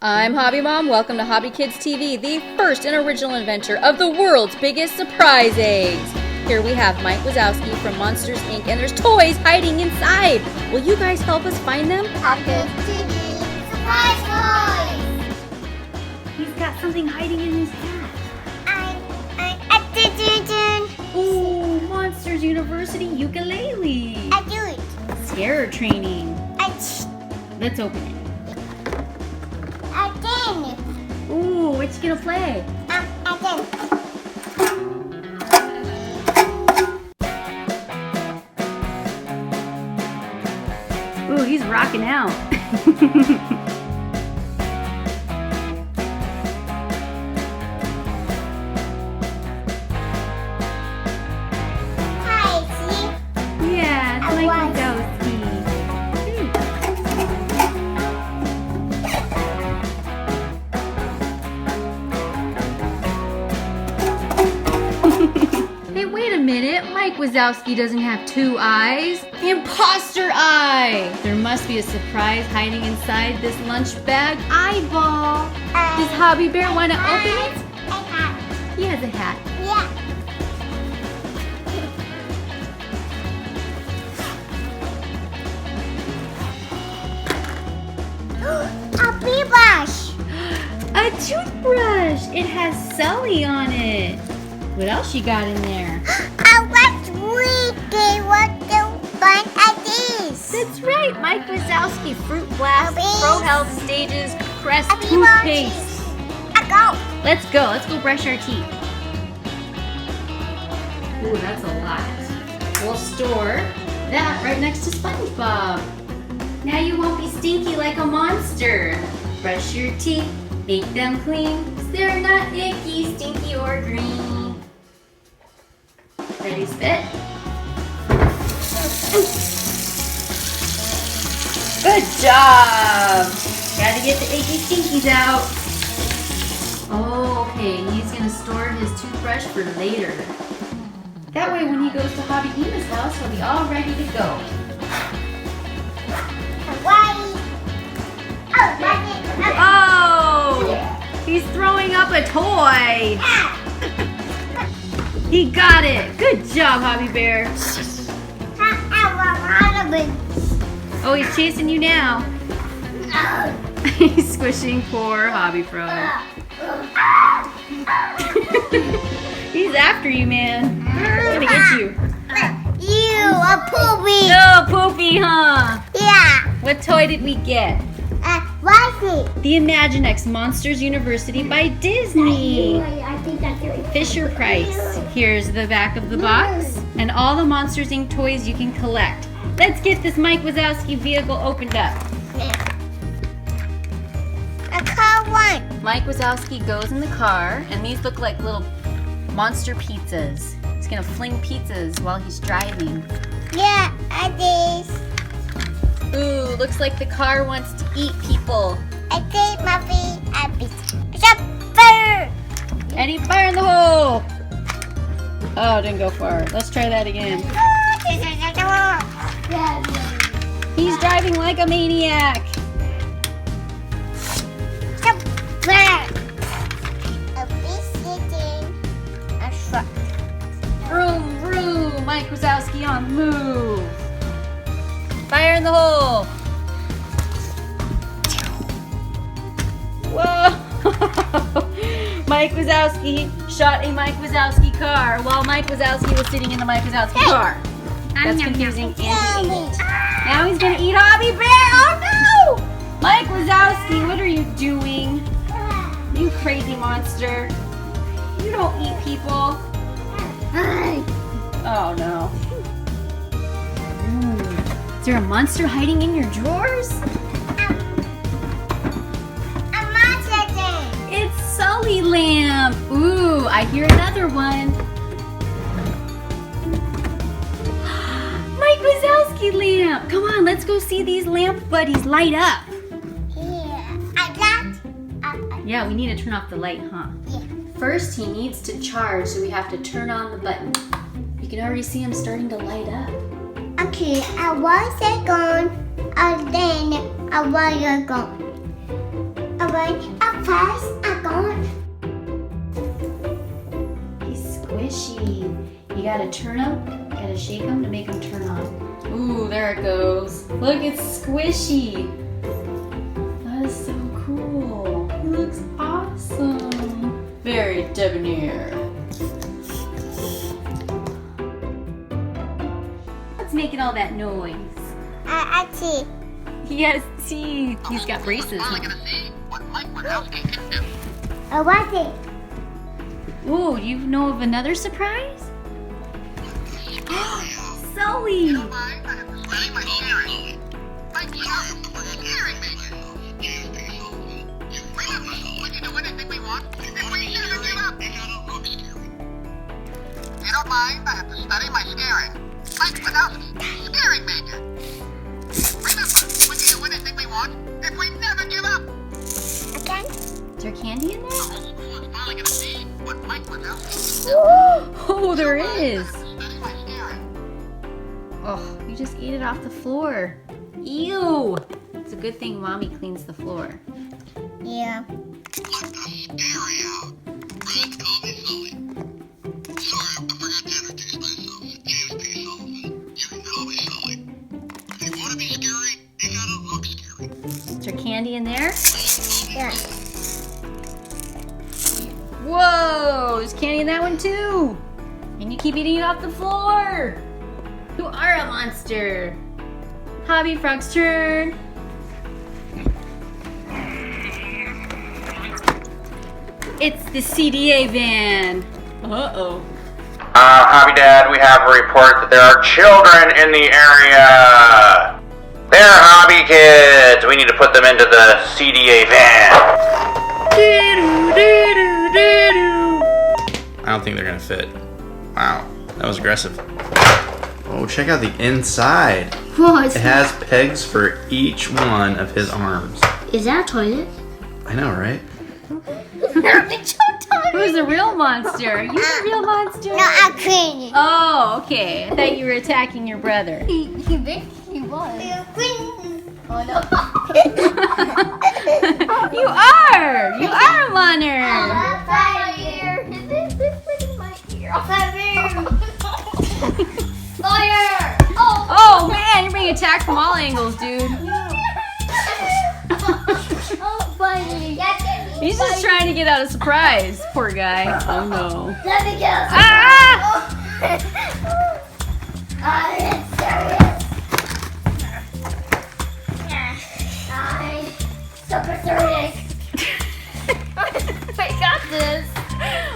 I'm Hobby Mom. Welcome to Hobby Kids TV, the first and original inventor of the world's biggest surprise eggs. Here we have Mike Wazowski from Monsters, Inc. and there's toys hiding inside. Will you guys help us find them? Hobby Kids TV surprise toys. He's got something hiding in his hat. Ooh, Monsters University ukulele. I do it. Scarer training. Let's open it. Ooh, what you gonna play? Ooh, he's rocking out. Yeah, it's like Wazowski. Hey, wait a minute. Mike Wazowski doesn't have two eyes. Imposter eye! There must be a surprise hiding inside this lunch bag eyeball. Does Hobby Bear want to open it? He has a hat. Yeah. A toothbrush. A toothbrush! It has Sully on it. What else you got in there? What the fun at this? That's right, Mike Wazowski Fruit Blast Pro Health Stages Crest Happy Toothpaste. Go. Let's go brush our teeth. Ooh, that's a lot. We'll store that right next to SpongeBob. Now you won't be stinky like a monster. Brush your teeth, make them clean, 'cause they're not icky, stinky, or green. Ready, spit? Good job! Gotta get the icky stinkies out. Okay, he's gonna store his toothbrush for later. That way when he goes to Hobby Eva's house, he'll be all ready to go. Oh! He's throwing up a toy! He got it! Good job, Hobby Bear! Oh, he's chasing you now. He's squishing poor HobbyFrog. He's after you, man. He's gonna get you. You, a poopy. No, poopy, huh? Yeah. What toy did we get? What's it? The Imaginext Monsters University by Disney. I think that's it. Fisher Price. Here's the back of the box and all the Monsters Inc. toys you can collect. Let's get this Mike Wazowski vehicle opened up. A car one. Mike Wazowski goes in the car, and these look like little monster pizzas. He's gonna fling pizzas while he's driving. Yeah, I did. Ooh, looks like the car wants to eat people. I think my feet are It's a bird. Any fire in the hole? Oh, didn't go far. Let's try that again. He's driving like a maniac. It's a bird. A bee sitting a truck. Vroom, vroom. Mike Wazowski on the move. Fire in the hole. Whoa. Mike Wazowski shot a Mike Wazowski car while Mike Wazowski was sitting in the Mike Wazowski car. That's confusing, and he ate it. Now he's gonna eat Hobby Bear. Oh no! Mike Wazowski, what are you doing? You crazy monster. You don't eat people. Oh no. Is there a monster hiding in your drawers? A monster thing. It's Sully Lamp. Ooh, I hear another one. Mike Wazowski lamp. Come on, let's go see these lamp buddies light up. Yeah, we need to turn off the light, huh? Yeah. First, he needs to charge, so we have to turn on the button. You can already see him starting to light up. Okay, I was gone, and then I was gone. I I'm going up first. I'm going. He's squishy. You gotta turn him, gotta shake him to make him turn on. Ooh, there it goes. Look, it's squishy. That is so cool. It looks awesome. Very debonair. What's making all that noise? I see. He has teeth. He's got braces. Oh, what's it? Ooh, you know of another surprise? Sully! You don't mind? I have to study my scaring. Mike Wazowski, scaring major. Remember, we can do anything we want if we never give up. Okay. Is there candy in there? The whole school is finally gonna see what Mike Wazowski can do. Oh, there is. I have to study my scaring. Oh, you just ate it off the floor. Ew! It's a good thing Mommy cleans the floor. Yeah. Let the scary out. Friends call me Sully. Sorry, I forgot to introduce myself. James P. Sullivan. You can call me Sully. If you want to be scary, you gotta look scary. Is there candy in there? Yeah. Whoa! There's candy in that one too! And you keep eating it off the floor! You are a monster! HobbyFrog's turn! It's the CDA van! Uh-oh. Hobby Dad, we have a report that there are children in the area. They're hobby kids. We need to put them into the CDA van. I don't think they're gonna fit. Wow, that was aggressive. Oh, check out the inside. Whoa, It has pegs for each one of his arms. is that a toilet? I know, right? Who's the real monster? Are you the real monster? No, I'm crazy. Oh, okay. I thought you were attacking your brother. He was. Oh no. You are! You are a monster! Fire! Fire! Oh man, you're being attacked from all angles, dude. Oh, funny. He's just trying to get out a surprise. Poor guy. Oh no. Let me go. Ah! I'm serious. I'm super serious.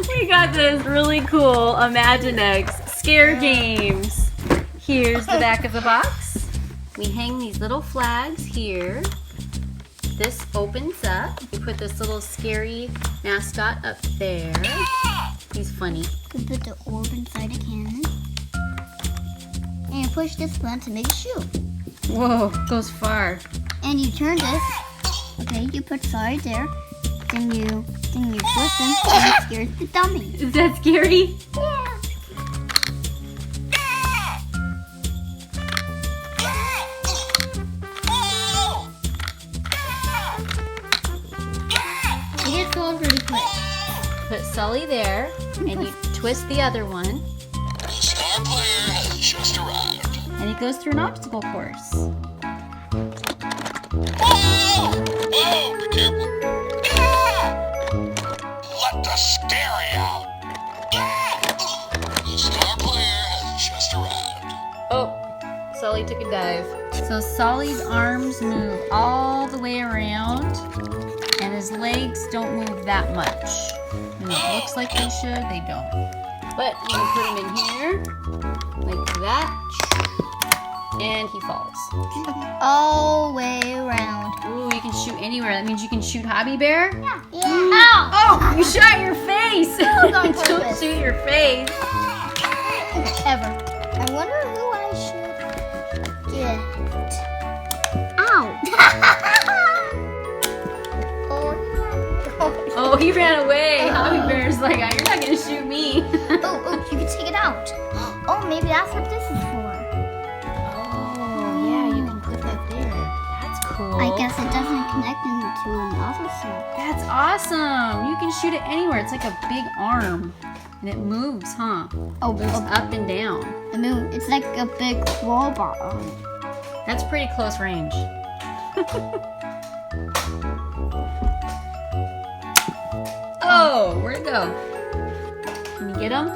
We got this really cool Imaginext scare games. Here's the back of the box. We hang these little flags here. This opens up. You put this little scary mascot up there. He's funny. You put the orb inside a cannon. And you push this button to make it shoot. Whoa, goes far. And you turn this. Okay, you put side there. Then you twist them and it scares the dummy. Is that scary? Yeah. It gets cold really quick. Put Sully there, and you twist the other one, The star player has just arrived. and he goes through an obstacle course. Whoa, be careful. Let the scary out. The star player has just arrived. Oh, Sully took a dive. So Sully's arms move all the way around, and his legs don't move that much. And it looks like they should, they don't. But you can put him in here, like that, and he falls. All the way around. Ooh, you can shoot anywhere. That means you can shoot Hobby Bear? Yeah. Ow! Oh, you shot your face! was on Don't purpose. shoot your face. Ever. I wonder who I should get. Ow! Oh, he ran away. Hobby Bear's like, you're not gonna shoot me. Oh, you can take it out. Oh, maybe that's what this is for. Oh, yeah, you can put that there. That's cool. cool. I guess it doesn't connect into another side. That's awesome. You can shoot it anywhere. It's like a big arm. And it moves, huh? Oh, Moves up and down. I mean, it's like a big robot. That's pretty close range. Oh, where'd it go? Can you get him?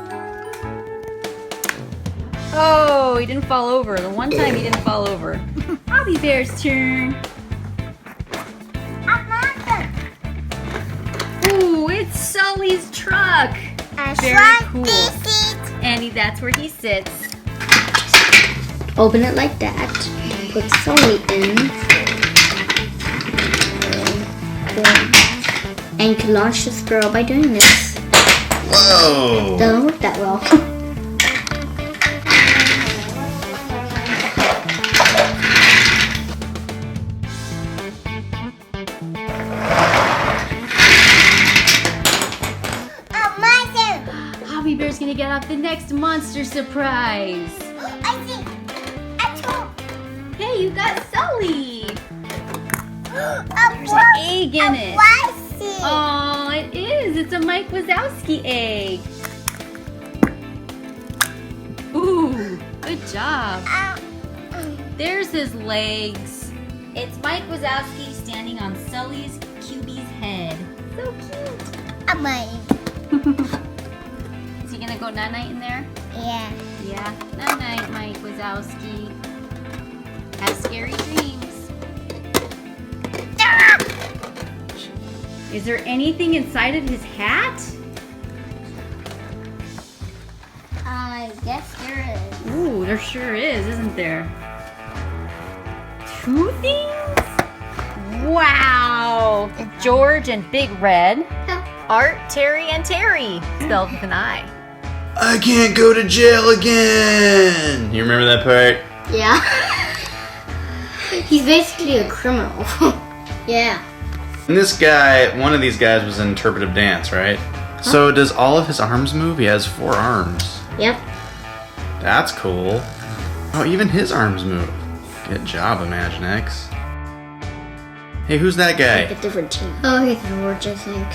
Oh, he didn't fall over. The one time he didn't fall over. Hobby Bear's turn. Ooh, it's Sully's truck. Very cool. Andy, that's where he sits. Open it like that. Put Sully in. And you can launch the squirrel by doing this. Whoa! Doesn't work that well. Hobby Bear's gonna get off the next monster surprise. Hey, you got Sully. There's an egg in it. Oh, it is. It's a Mike Wazowski egg. Ooh, good job. There's his legs. It's Mike Wazowski standing on Sully's QB's head. So cute. Is he gonna go night-night in there? Yeah. Yeah. Night-night, Mike Wazowski. Have scary dreams. Is there anything inside of his hat? I guess there is. Ooh, there sure is, isn't there? 2 things? Wow! George and Big Red. Art, Terry, and Terry. Spelled with an I. I can't go to jail again! You remember that part? Yeah. He's basically a criminal. Yeah. And this guy, one of these guys was in interpretive dance, right? So does all of his arms move? He has 4 arms. Yep. That's cool. Oh, even his arms move. Good job, Imaginext. Hey, who's that guy? A different team. Oh, he's George, I think.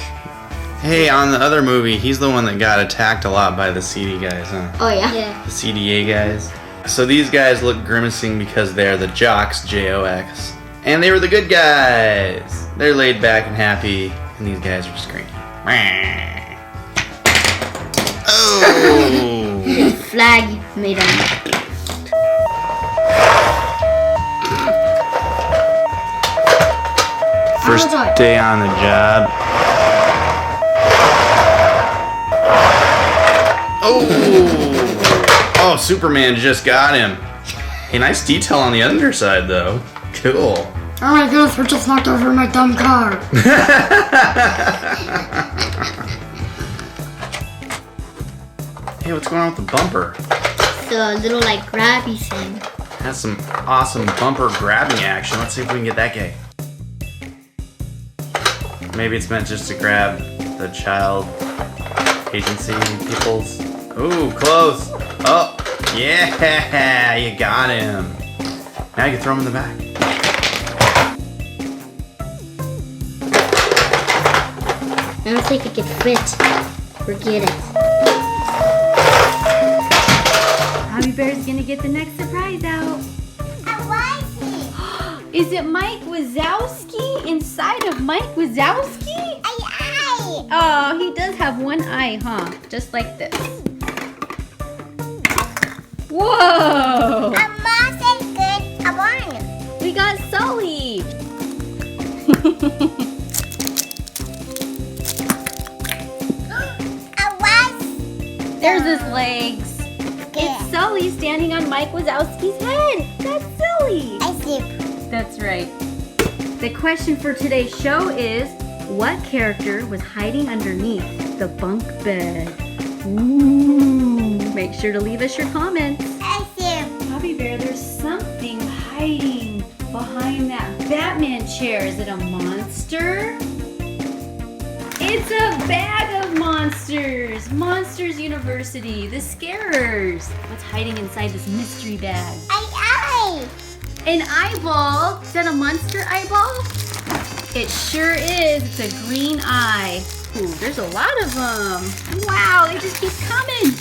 Hey, on the other movie, he's the one that got attacked a lot by the CD guys, huh? Oh, yeah? Yeah. The CDA guys. So these guys look grimacing because they're the jocks, J-O-X. And they were the good guys. They're laid back and happy, and these guys are just cranky. Oh! His flag made him. First day on the job. Oh! Oh, Superman just got him. Hey, nice detail on the underside, though. Cool. Oh my goodness, we just knocked over my dumb car. Hey, what's going on with the bumper? It's a little like grabby thing. Has some awesome bumper grabbing action. Let's see if we can get that guy. Maybe it's meant just to grab the child agency peoples. Ooh, close. Oh, yeah, you got him. Now you can throw him in the back. I don't think it can fit. Forget it. Hobby Bear's gonna get the next surprise out. Is it Mike Wazowski inside of Mike Wazowski? Oh, he does have one eye, huh? Just like this. Whoa! We got Sully. There's his legs. It's Sully standing on Mike Wazowski's head. That's Sully. That's right. The question for today's show is, what character was hiding underneath the bunk bed? Ooh. Make sure to leave us your comments. Hobby Bear, there's something hiding behind that Batman chair. Is it a monster? It's a bag of monsters. Monsters University, the Scarers. What's hiding inside this mystery bag? An eyeball. Is that a monster eyeball? It sure is. It's a green eye. Ooh, there's a lot of them. Wow, they just keep coming.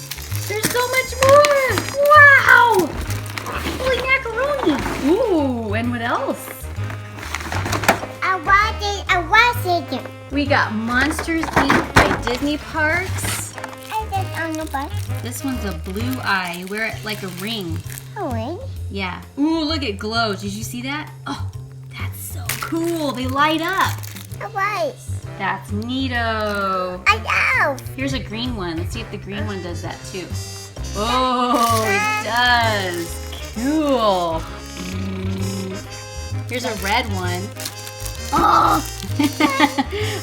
There's so much more. Wow. Holy macaroni. Ooh, and what else? I want it. We got Monsters Inc. by Disney Parks. I just on the bus. This one's a blue eye. You wear it like a ring. Oh, wait. Yeah. Ooh, look, it glows. Did you see that? Oh, that's so cool. They light up. I want. That's neato. I know. Here's a green one. Let's see if the green one does that too. Oh, it does. Cool. Here's a red one. Oh,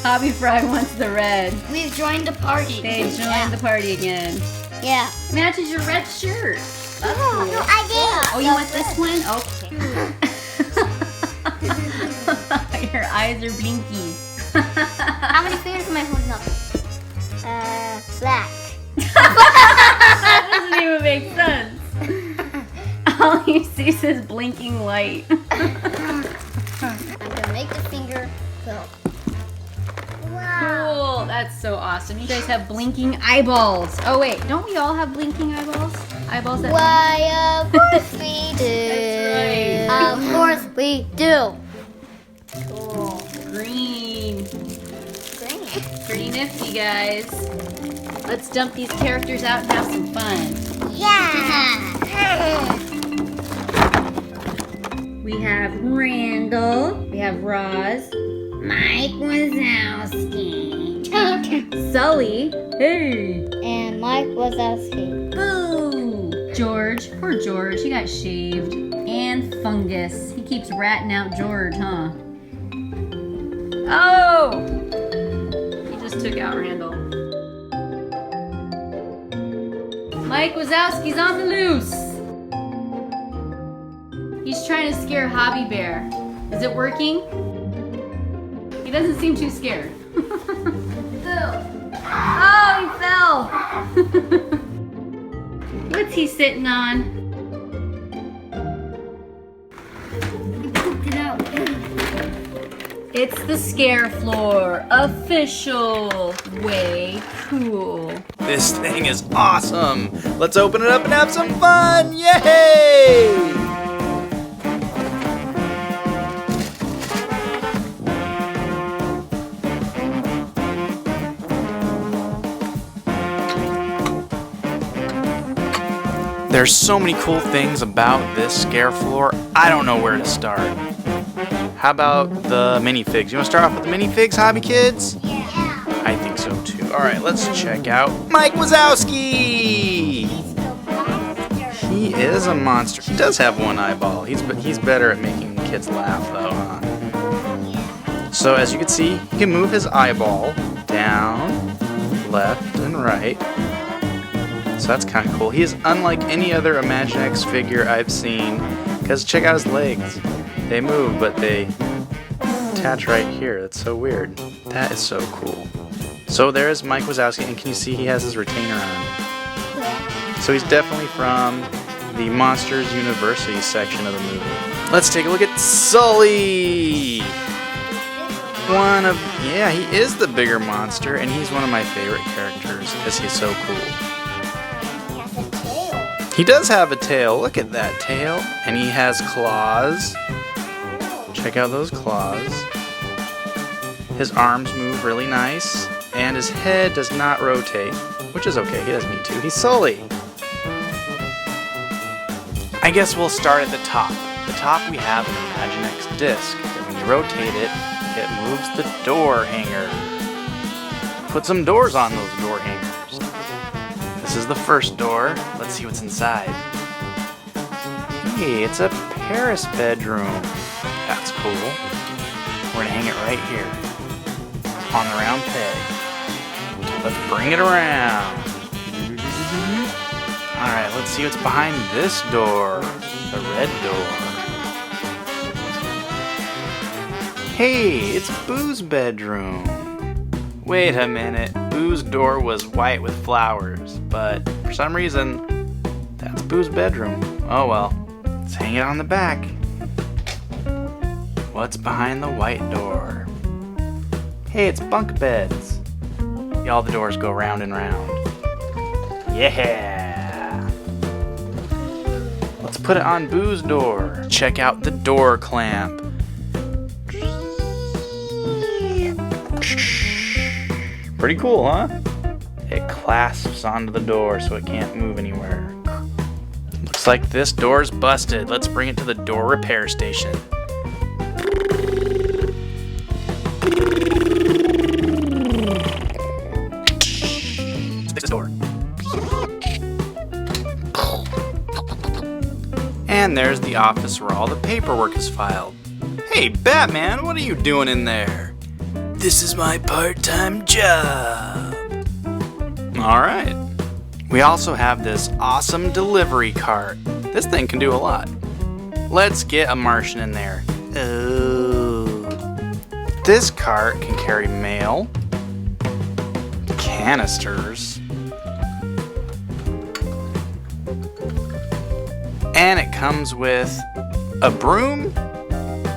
HobbyFrog wants the red. we've joined the party. They joined the party again. Yeah. Matches your red shirt. That's cool. No, I did. Oh, you want this one? Okay. Your eyes are blinky. How many fingers am I holding up? Black. That doesn't even make sense. All you see is blinking light. I'm gonna make the finger go. Wow. Cool. That's so awesome. You guys have blinking eyeballs. Oh wait, don't we all have blinking eyeballs? Eyeballs that Why, of course we do. That's Of course we do. Cool. Green. Green. Pretty nifty, guys. Let's dump these characters out and have some fun. Yeah. We have Randall. We have Roz. Mike Wazowski. Sully. Hey. And Mike Wazowski. Boo. George. Poor George. He got shaved. And Fungus. He keeps ratting out George, huh? Oh! He just took out Randall. Mike Wazowski's on the loose. He's trying to scare Hobby Bear. Is it working? He doesn't seem too scared. Oh, he fell. What's he sitting on? He pooped it out. It's the scare floor. Official. Way cool. This thing is awesome. Let's open it up and have some fun. Yay! There's so many cool things about this scare floor, I don't know where to start. How about the minifigs? You want to start off with the minifigs, Hobby Kids? Yeah. I think so too. Alright, let's check out Mike Wazowski! He is a monster. He does have one eyeball. He's better at making kids laugh though, huh? So as you can see, he can move his eyeball down, left, and right. So that's kind of cool. He is unlike any other Imaginext figure I've seen, because check out his legs. They move, but they attach right here. That's so weird. That is so cool. So there's Mike Wazowski, and can you see he has his retainer on? So he's definitely from the Monsters University section of the movie. Let's take a look at Sully! Yeah, he is the bigger monster, and he's one of my favorite characters because he's so cool. He does have a tail. Look at that tail. And he has claws. Check out those claws. His arms move really nice. And his head does not rotate, which is okay. He doesn't need to. He's Sully. I guess we'll start at the top. At the top we have an Imaginext disc. And when you rotate it, it moves the door hanger. Put some doors on those door hangers. This is the first door. Let's see what's inside. Hey, it's a Paris bedroom. That's cool. We're gonna hang it right here on the round peg. Let's bring it around. Alright, let's see what's behind this door. The red door. Hey, it's Boo's bedroom. Wait a minute. Boo's door was white with flowers, but for some reason, that's Boo's bedroom. Oh well. Let's hang it on the back. What's behind the white door? Hey, it's bunk beds. Yeah, all the doors go round and round. Yeah! Let's put it on Boo's door. Check out the door clamp. Pretty cool, huh? It clasps onto the door so it can't move anywhere. Looks like this door's busted. Let's bring it to the door repair station. Fix this door. And there's the office where all the paperwork is filed. Hey, Batman, what are you doing in there? This is my part-time job. Alright. We also have this awesome delivery cart. This thing can do a lot. Let's get a Martian in there. Oh. This cart can carry mail, canisters, and it comes with a broom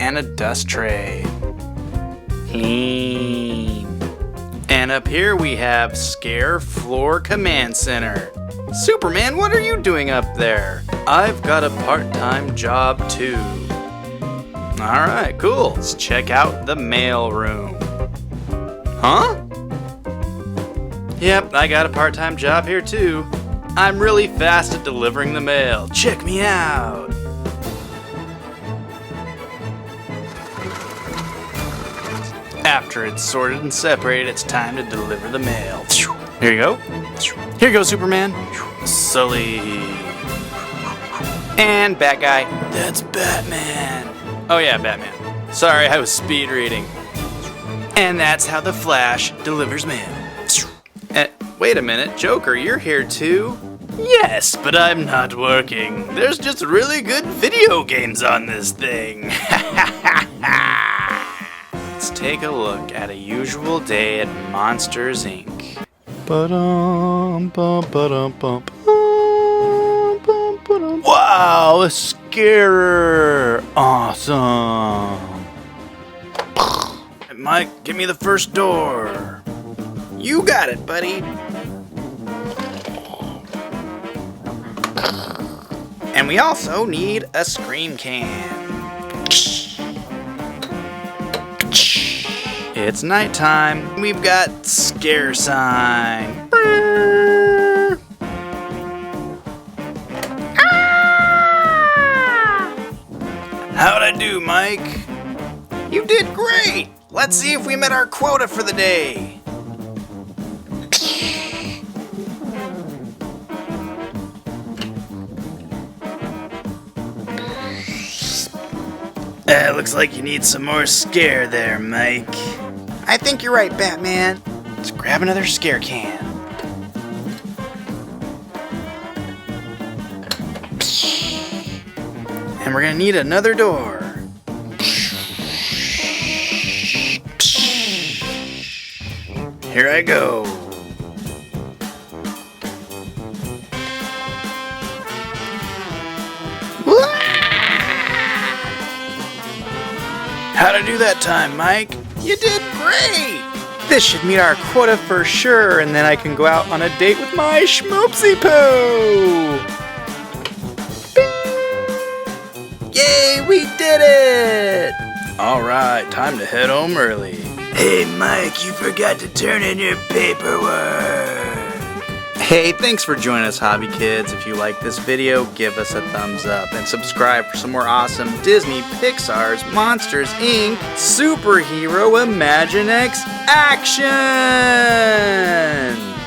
and a dust tray. Clean. And up here we have Scare Floor Command Center. Superman, what are you doing up there? I've got a part-time job too. Alright, cool. Let's check out the mail room. Huh? Yep, I got a part-time job here too. I'm really fast at delivering the mail. Check me out. After it's sorted and separated, it's time to deliver the mail. Here you go. Here you go, Superman. Sully. And Bat Guy. That's Batman. Oh yeah, Batman. Sorry, I was speed reading. And that's how the Flash delivers mail. Wait a minute, Joker, you're here too? Yes, but I'm not working. There's just really good video games on this thing. Let's take a look at a usual day at Monsters, Inc. Wow, a scarer! Awesome! Mike, give me the first door. You got it, buddy. And we also need a scream can. It's nighttime. We've got scare sign. How'd I do, Mike? You did great. Let's see if we met our quota for the day. Looks like you need some more scare there, Mike. I think you're right, Batman. Let's grab another scare can. And we're gonna need another door. Here I go. How'd I do that time, Mike? You did great! This should meet our quota for sure, and then I can go out on a date with my schmoopsy poo! Yay, we did it! Alright, time to head home early. Hey, Mike, you forgot to turn in your paperwork. Hey, thanks for joining us, Hobby Kids. If you like this video, give us a thumbs up and subscribe for some more awesome Disney Pixar's Monsters, Inc. Superhero Imaginext action!